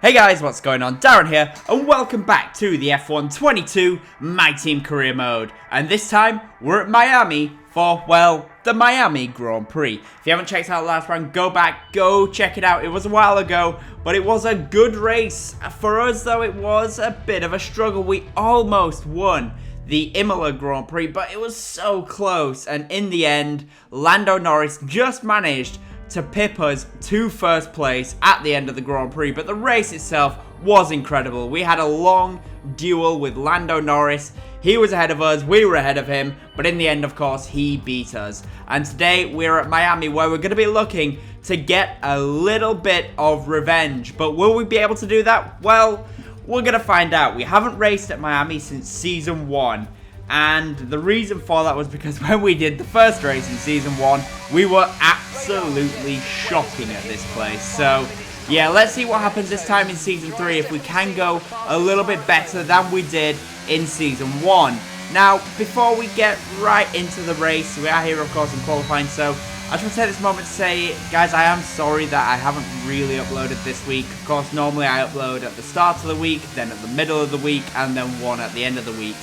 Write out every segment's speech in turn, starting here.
Hey guys, what's going on? Darren here, and welcome back to the F1 22 My Team Career Mode. And this time, we're at Miami for, well, the Miami Grand Prix. If you haven't checked out the last round, go back, go check it out. It was a while ago, but it was a good race. For us, though, it was a bit of a struggle. We almost won the Imola Grand Prix, but it was so close. And in the end, Lando Norris just managed to pip us to first place at the end of the Grand Prix, but the race itself was incredible. We had a long duel with Lando Norris. He was ahead of us, we were ahead of him, but in the end, of course, he beat us. And today, we're at Miami, where we're going to be looking to get a little bit of revenge. But will we be able to do that? Well, we're going to find out. We haven't raced at Miami since Season 1. And the reason for that was because when we did the first race in Season 1, we were absolutely shocking at this place. So, yeah, let's see what happens this time in Season 3 if we can go a little bit better than we did in Season 1. Now, before we get right into the race, we are here, of course, in qualifying, so I just want to take this moment to say, guys, I am sorry that I haven't really uploaded this week. Of course, normally I upload at the start of the week, then at the middle of the week, and then one at the end of the week.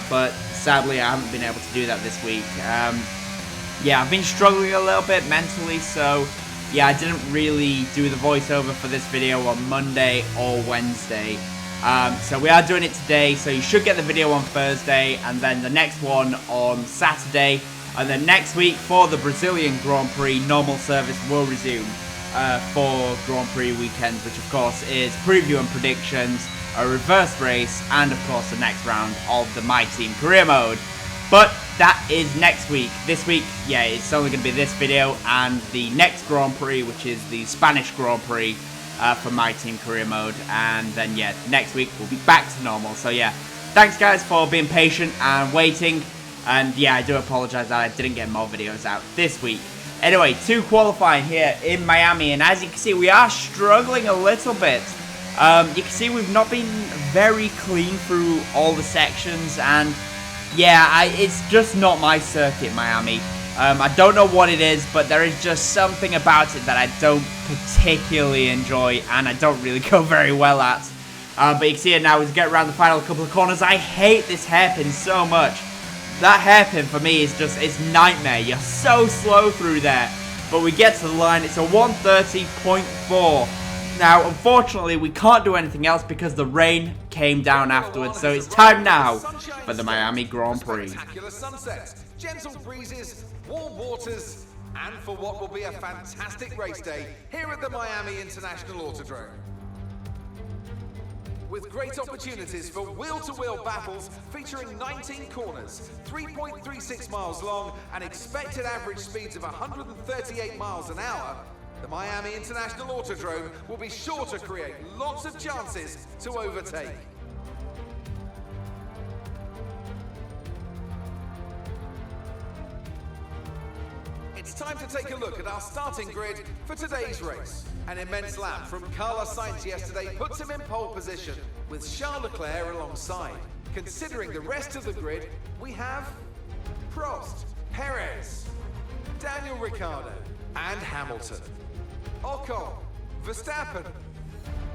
But sadly, I haven't been able to do that this week. Yeah, I've been struggling a little bit mentally, so yeah, I didn't really do the voiceover for this video on Monday or Wednesday. So we are doing it today, so you should get the video on Thursday, and then the next one on Saturday. And then next week, for the Brazilian Grand Prix, normal service will resume for Grand Prix weekends, which of course is preview and predictions, a reverse race, and of course the next round of the My Team Career Mode. But that is next week. This week, yeah, it's only going to be this video and the next Grand Prix, which is the Spanish Grand Prix for My Team Career Mode. And then, yeah, next week we'll be back to normal. So, yeah, thanks guys for being patient and waiting. And, yeah, I do apologize that I didn't get more videos out this week. Anyway, to qualifying here in Miami. And as you can see, we are struggling a little bit. You can see we've not been very clean through all the sections, and yeah, it's just not my circuit, Miami. I don't know what it is, but there is just something about it that I don't particularly enjoy, and I don't really go very well at. But you can see it now as we get around the final couple of corners. I hate this hairpin so much. That hairpin for me is just, it's nightmare. You're so slow through there. But we get to the line, it's a 130.4. Now, unfortunately, we can't do anything else because the rain came down afterwards. So it's time now for the Miami Grand Prix. Spectacular sunsets, gentle breezes, warm waters, and for what will be a fantastic race day here at the Miami International Autodrome. With great opportunities for wheel-to-wheel battles featuring 19 corners, 3.36 miles long, and expected average speeds of 138 miles an hour, the Miami International Autodrome will be sure to create lots of chances to overtake. It's time to take a look at our starting grid for today's race. An immense lap from Carlos Sainz yesterday puts him in pole position, with Charles Leclerc alongside. Considering the rest of the grid, we have Prost, Perez, Daniel Ricciardo, and Hamilton. Ocon, Verstappen,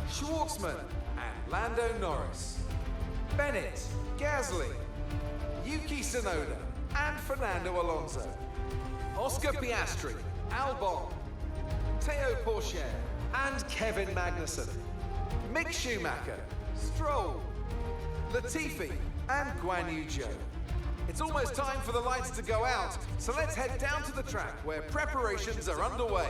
Schwartzman, and Lando Norris. Bennett, Gasly, Yuki Tsunoda, and Fernando Alonso. Oscar Piastri, Albon, Teo Pourchaire, and Kevin Magnussen. Mick Schumacher, Stroll, Latifi, and Guan Yu Zhou. It's almost time for the lights to go out, so let's head down to the track where preparations are underway.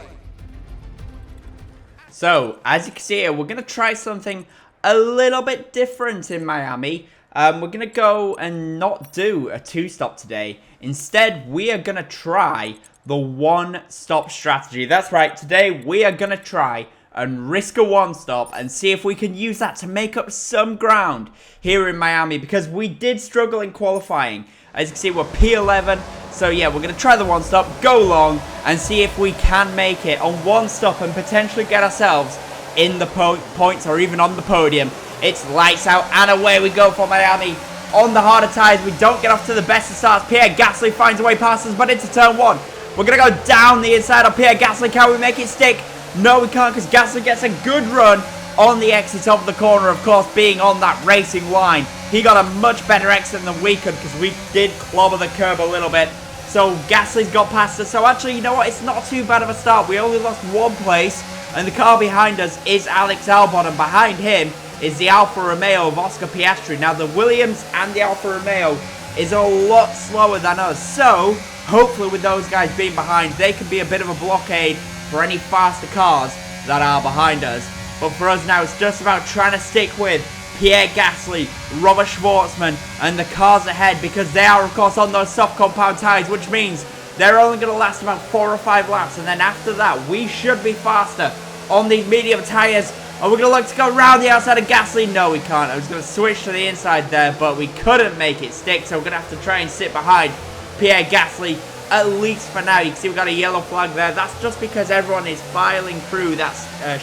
So, as you can see here, we're going to try something a little bit different in Miami. We're going to go and not do a two-stop today. Instead, we are going to try the one-stop strategy. That's right, today we are going to try and risk a one-stop and see if we can use that to make up some ground here in Miami, because we did struggle in qualifying. As you can see, we're P11, so yeah, we're going to try the one-stop, go long, and see if we can make it on one stop and potentially get ourselves in the points or even on the podium. It's lights out and away we go for Miami. On the harder tyres, we don't get off to the best of starts. Pierre Gasly finds a way past us, but into turn 1. We're going to go down the inside of Pierre Gasly. Can we make it stick? No, we can't, because Gasly gets a good run on the exit of the corner, of course, being on that racing line. He got a much better exit than we could because we did clobber the curb a little bit. So Gasly's got past us. So actually, you know what? It's not too bad of a start. We only lost 1 place. And the car behind us is Alex Albon. And behind him is the Alfa Romeo of Oscar Piastri. Now, the Williams and the Alfa Romeo is a lot slower than us. So, hopefully with those guys being behind, they can be a bit of a blockade for any faster cars that are behind us. But for us now, it's just about trying to stick with Pierre Gasly, Robert Schwartzman, and the cars ahead, because they are, of course, on those soft compound tyres, which means they're only going to last about 4 or 5 laps, and then after that, we should be faster on these medium tyres. Are we going to look to go around the outside of Gasly? No, we can't. I was going to switch to the inside there, but we couldn't make it stick, so we're going to have to try and sit behind Pierre Gasly, at least for now. You can see we've got a yellow flag there. That's just because everyone is filing through that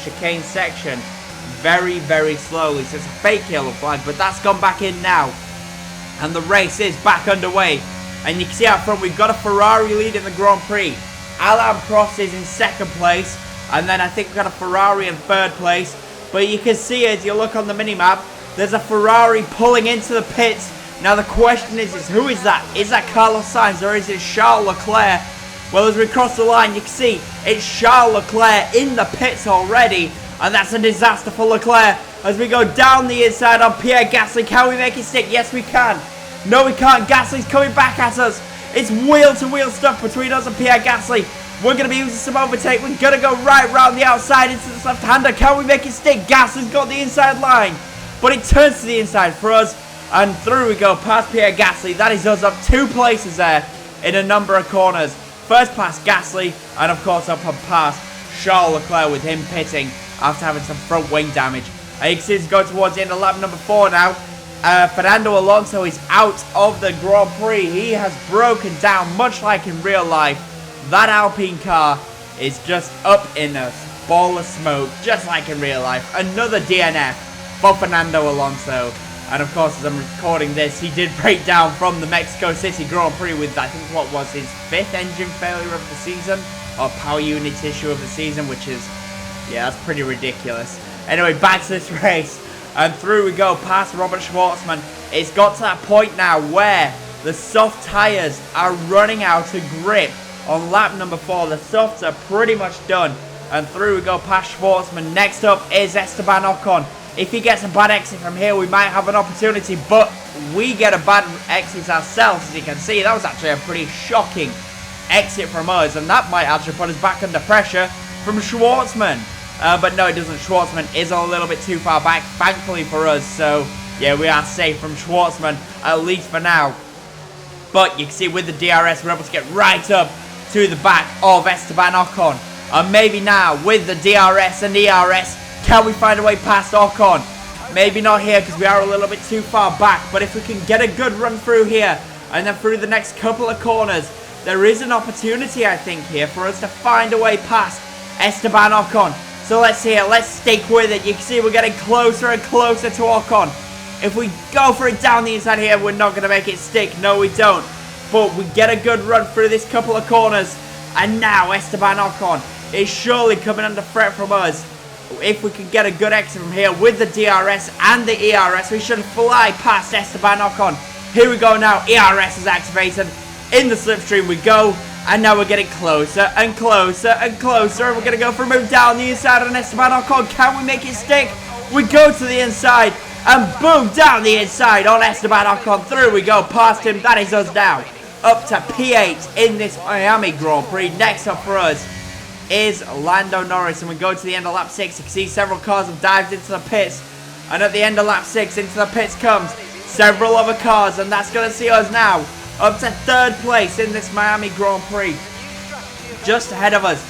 chicane section very, very slowly. So it's a fake yellow flag, but that's gone back in now. And the race is back underway. And you can see out front, we've got a Ferrari lead in the Grand Prix. Alain Prost is in 2nd place. And then I think we've got a Ferrari in 3rd place. But you can see as you look on the minimap, there's a Ferrari pulling into the pits. Now the question is who is that? Is that Carlos Sainz or is it Charles Leclerc? Well, as we cross the line, you can see it's Charles Leclerc in the pits already. And that's a disaster for Leclerc. As we go down the inside on Pierre Gasly, can we make it stick? Yes, we can. No, we can't. Gasly's coming back at us. It's wheel-to-wheel stuff between us and Pierre Gasly. We're going to be using some overtake. We're going to go right round the outside into this left-hander. Can we make it stick? Gasly's got the inside line. But it turns to the inside for us. And through we go past Pierre Gasly. That is us up 2 places there in a number of corners. First past Gasly. And of course up and past Charles Leclerc with him pitting after having some front wing damage. And you can see it's going towards the end of lap number 4 now. Fernando Alonso is out of the Grand Prix. He has broken down, much like in real life. That Alpine car is just up in a ball of smoke, just like in real life. Another DNF for Fernando Alonso. And of course, as I'm recording this, he did break down from the Mexico City Grand Prix with, I think, what was his 5th engine failure of the season, or power unit issue of the season, which is, yeah, that's pretty ridiculous. Anyway, back to this race. And through we go past Robert Schwartzman. It's got to that point now where the soft tyres are running out of grip. On lap number 4, the softs are pretty much done. And through we go past Schwartzman. Next up is Esteban Ocon. If he gets a bad exit from here, we might have an opportunity. But we get a bad exit ourselves, as you can see. That was actually a pretty shocking exit from us. And that might actually put us back under pressure from Schwartzman. But no, it doesn't. Schwartzman is a little bit too far back, thankfully for us. So, yeah, we are safe from Schwartzman, at least for now. But you can see with the DRS, we're able to get right up to the back of Esteban Ocon. And maybe now, with the DRS and ERS, can we find a way past Ocon? Maybe not here, because we are a little bit too far back. But if we can get a good run through here, and then through the next couple of corners, there is an opportunity, I think, here for us to find a way past Esteban Ocon. So let's see it. Let's stick with it. You can see we're getting closer and closer to Ocon. If we go for it down the inside here, we're not going to make it stick. No, we don't. But we get a good run through this couple of corners. And now Esteban Ocon is surely coming under threat from us. If we can get a good exit from here with the DRS and the ERS, we should fly past Esteban Ocon. Here we go now. ERS is activated. In the slipstream we go. And now we're getting closer and closer and closer. And we're going to go for a move down the inside on Esteban Ocon. Can we make it stick? We go to the inside. And boom, down the inside on Esteban Ocon. Through we go past him. That is us down. Up to P8 in this Miami Grand Prix. Next up for us is Lando Norris. And we go to the end of lap 6. You can see several cars have dived into the pits. And at the end of lap 6, into the pits comes several other cars. And that's going to see us now up to 3rd place in this Miami Grand Prix. Just ahead of us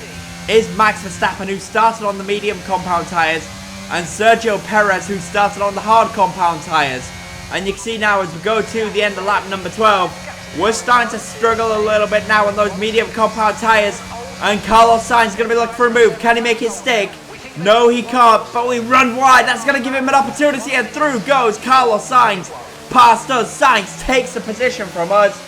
is Max Verstappen, who started on the medium compound tyres, and Sergio Perez, who started on the hard compound tyres. And you can see now as we go to the end of lap number 12, we're starting to struggle a little bit now on those medium compound tyres. And Carlos Sainz is going to be looking for a move. Can he make it stick? No, he can't, but we run wide. That's going to give him an opportunity, and through goes Carlos Sainz. Past us, Sainz takes the position from us,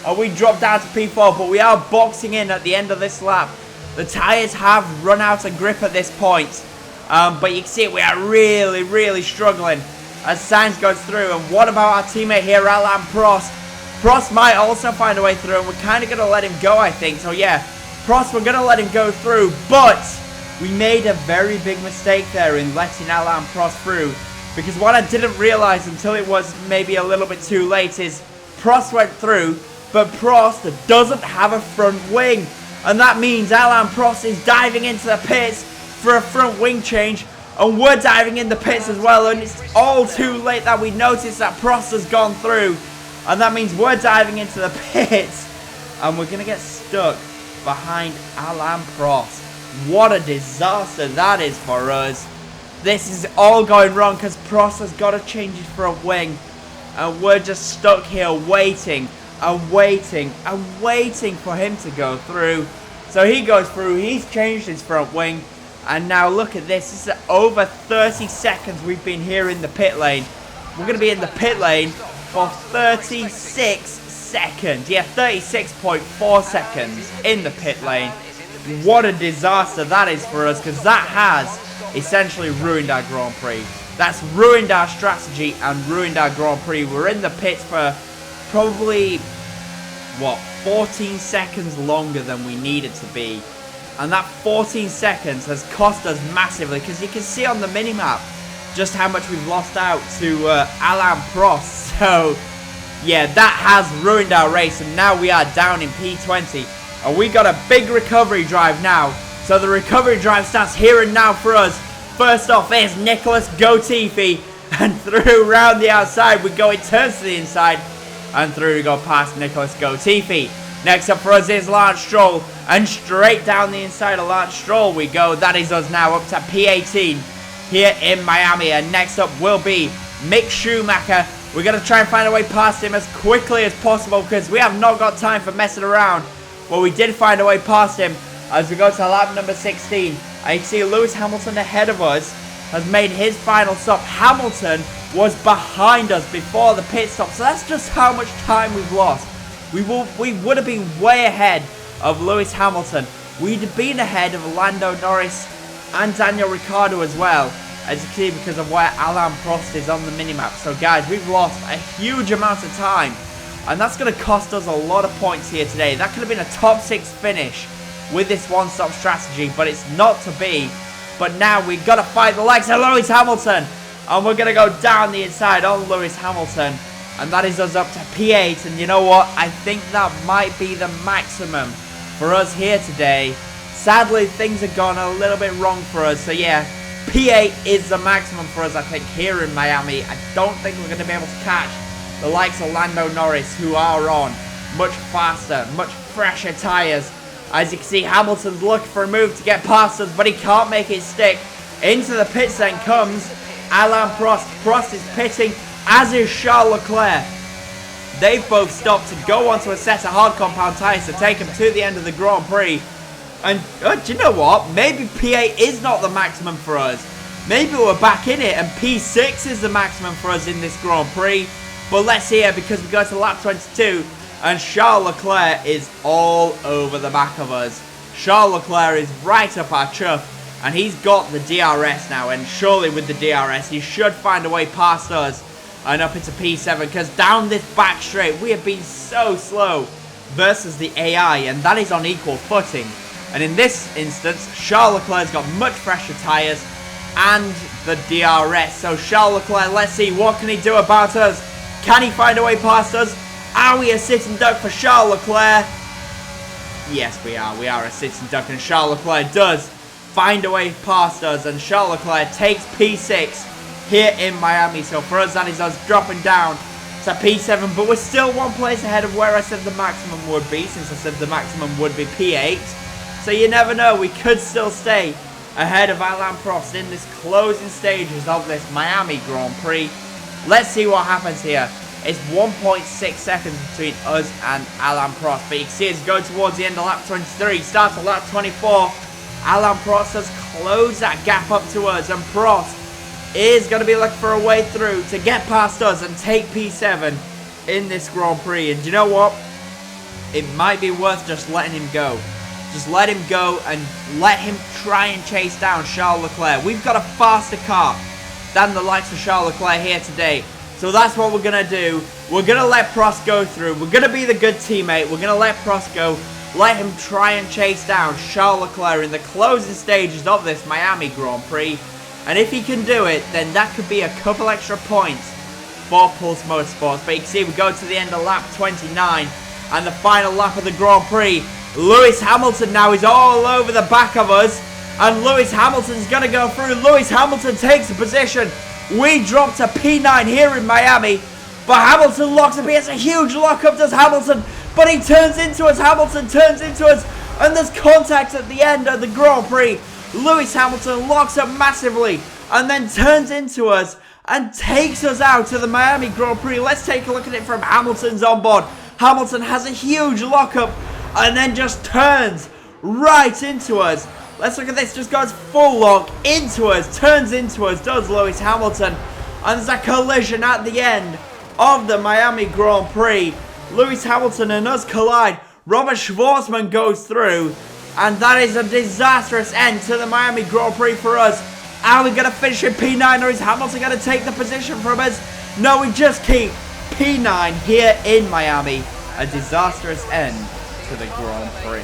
and we drop down to P4, but we are boxing in at the end of this lap. The tyres have run out of grip at this point, But you can see we are really struggling as Sainz goes through. And what about our teammate here, Alain Prost? Prost might also find a way through, and we're kind of going to let him go, I think. So yeah, Prost, we're going to let him go through, but we made a very big mistake there in letting Alain Prost through, because what I didn't realize until it was maybe a little bit too late is Prost went through, but Prost doesn't have a front wing, and that means Alain Prost is diving into the pits for a front wing change, and we're diving in the pits as well, and it's all too late that we notice that Prost has gone through, and that means we're diving into the pits, and we're going to get stuck behind Alain Prost. What a disaster that is for us. This is all going wrong because Prost has got to change his front wing, and we're just stuck here waiting and waiting and waiting for him to go through. So he goes through, he's changed his front wing, and now look at this. This is over 30 seconds we've been here in the pit lane. We're going to be in the pit lane for 36 seconds. Yeah, 36.4 seconds in the pit lane. What a disaster that is for us, because that has essentially ruined our Grand Prix. That's ruined our strategy and ruined our Grand Prix. We're in the pits for probably, what, 14 seconds longer than we needed to be. And that 14 seconds has cost us massively, because you can see on the minimap just how much we've lost out to Alain Prost. So, yeah, that has ruined our race, and now we are down in P20. And we got a big recovery drive now. So the recovery drive starts here and now for us. First off is Nicholas Latifi, and through round the outside we go. It turns to the inside, and through we go past Nicholas Latifi. Next up for us is Lance Stroll, and straight down the inside of Lance Stroll we go. That is us now up to P18 here in Miami. And next up will be Mick Schumacher. We're going to try and find a way past him as quickly as possible, because we have not got time for messing around. Well, we did find a way past him as we go to lap number 16. And you can see Lewis Hamilton ahead of us has made his final stop. Hamilton was behind us before the pit stop. So that's just how much time we've lost. We would have been way ahead of Lewis Hamilton. We'd have been ahead of Lando Norris and Daniel Ricciardo as well, as you can see, because of where Alain Prost is on the minimap. So guys, we've lost a huge amount of time, and that's going to cost us a lot of points here today. That could have been a top 6 finish with this one-stop strategy, but it's not to be. But now we've got to fight the likes of Lewis Hamilton, and we're going to go down the inside on Lewis Hamilton, and that is us up to P8. And you know what? I think that might be the maximum for us here today. Sadly, things have gone a little bit wrong for us. So yeah, P8 is the maximum for us, I think, here in Miami. I don't think we're going to be able to catch the likes of Lando Norris, who are on much faster, much fresher tyres. As you can see, Hamilton's looking for a move to get past us, but he can't make it stick. Into the pits then comes Alain Prost. Prost is pitting, as is Charles Leclerc. They've both stopped to go onto a set of hard compound tyres to take them to the end of the Grand Prix. And do you know what? Maybe P8 is not the maximum for us. Maybe we're back in it and P6 is the maximum for us in this Grand Prix. But let's see here, because we go to lap 22 and Charles Leclerc is all over the back of us. Charles Leclerc is right up our chuff, and he's got the DRS now, and surely with the DRS he should find a way past us and up into P7, because down this back straight we have been so slow versus the AI, and that is on equal footing. And in this instance, Charles Leclerc's got much fresher tyres and the DRS. So Charles Leclerc, let's see, what can he do about us? Can he find a way past us? Are we a sitting duck for Charles Leclerc? Yes, we are. We are a sitting duck, and Charles Leclerc does find a way past us, and Charles Leclerc takes P6 here in Miami. So for us, that is us dropping down to P7, but we're still one place ahead of where I said the maximum would be, since I said the maximum would be P8. So you never know, we could still stay ahead of Alain Prost in this closing stages of this Miami Grand Prix. Let's see what happens here. It's 1.6 seconds between us and Alain Prost, but you can see it's going towards the end of lap 23, starts at lap 24. Alain Prost has closed that gap up to us, and Prost is going to be looking for a way through to get past us and take P7 in this Grand Prix. And do you know what? It might be worth just letting him go. Just let him go and let him try and chase down Charles Leclerc. We've got a faster car than the likes of Charles Leclerc here today. So that's what we're going to do. We're going to let Prost go through. We're going to be the good teammate. We're going to let Prost go. Let him try and chase down Charles Leclerc in the closing stages of this Miami Grand Prix. And if he can do it, then that could be a couple extra points for Pulse Motorsports. But you can see we go to the end of lap 29 and the final lap of the Grand Prix. Lewis Hamilton now is all over the back of us. And Lewis Hamilton's going to go through. Lewis Hamilton takes a position. We drop to P9 here in Miami. But Hamilton locks up. He has a huge lockup, does Hamilton. But he turns into us. Hamilton turns into us. And there's contact at the end of the Grand Prix. Lewis Hamilton locks up massively. And then turns into us. And takes us out to the Miami Grand Prix. Let's take a look at it from Hamilton's onboard. Hamilton has a huge lockup. And then just turns right into us. Let's look at this. Just goes full lock into us. Turns into us. Does Lewis Hamilton. And there's a collision at the end of the Miami Grand Prix. Lewis Hamilton and us collide. Robert Schwarzman goes through. And that is a disastrous end to the Miami Grand Prix for us. Are we going to finish in P9 or is Hamilton going to take the position from us? No, we just keep P9 here in Miami. A disastrous end to the Grand Prix.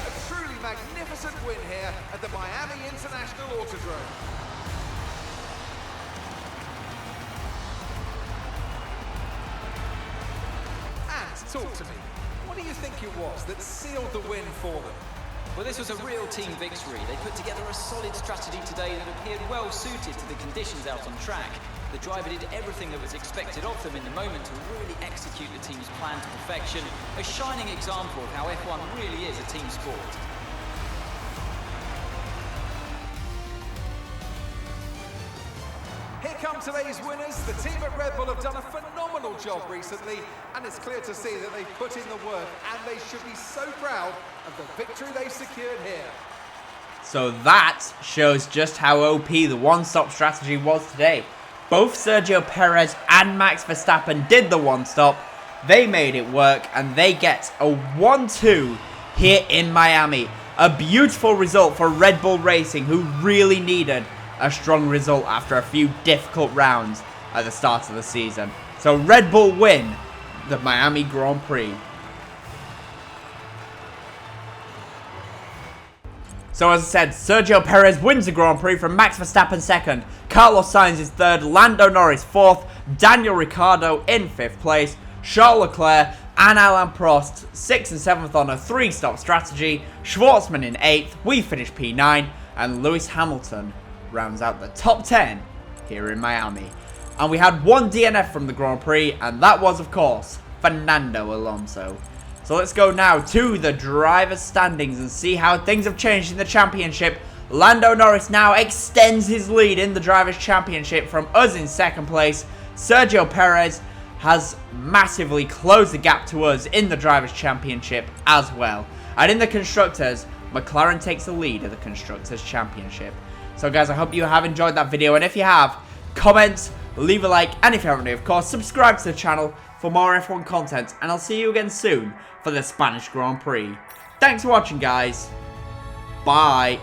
A truly magnificent win here at the Miami International Autodrome. And talk to me. What do you think it was that sealed the win for them? Well, this was a real team victory. They put together a solid strategy today that appeared well suited to the conditions out on track. The driver did everything that was expected of them in the moment to really execute the team's plan to perfection. A shining example of how F1 really is a team sport. Here come today's winners. The team at Red Bull have done a phenomenal job recently, and it's clear to see that they've put in the work, and they should be so proud of the victory they've secured here. So that shows just how OP the one-stop strategy was today. Both Sergio Perez and Max Verstappen did the one-stop. They made it work, and they get a 1-2 here in Miami. A beautiful result for Red Bull Racing, who really needed a strong result after a few difficult rounds at the start of the season. So Red Bull win the Miami Grand Prix. So as I said, Sergio Perez wins the Grand Prix from Max Verstappen second, Carlos Sainz is third, Lando Norris fourth, Daniel Ricciardo in fifth place, Charles Leclerc and Alain Prost 6th and 7th on a 3-stop strategy, Schwarzman in 8th, we finish P9, and Lewis Hamilton rounds out the top 10 here in Miami. And we had one DNF from the Grand Prix, and that was, of course, Fernando Alonso. So let's go now to the driver's standings and see how things have changed in the championship. Lando Norris now extends his lead in the drivers' championship from us in second place. Sergio Perez has massively closed the gap to us in the drivers' championship as well. And in the constructors, McLaren takes the lead of the constructors' championship. So guys, I hope you have enjoyed that video, and if you have, comment, leave a like, and if you haven't, of course, subscribe to the channel for more F1 content, and I'll see you again soon for the Spanish Grand Prix. Thanks for watching, guys. Bye.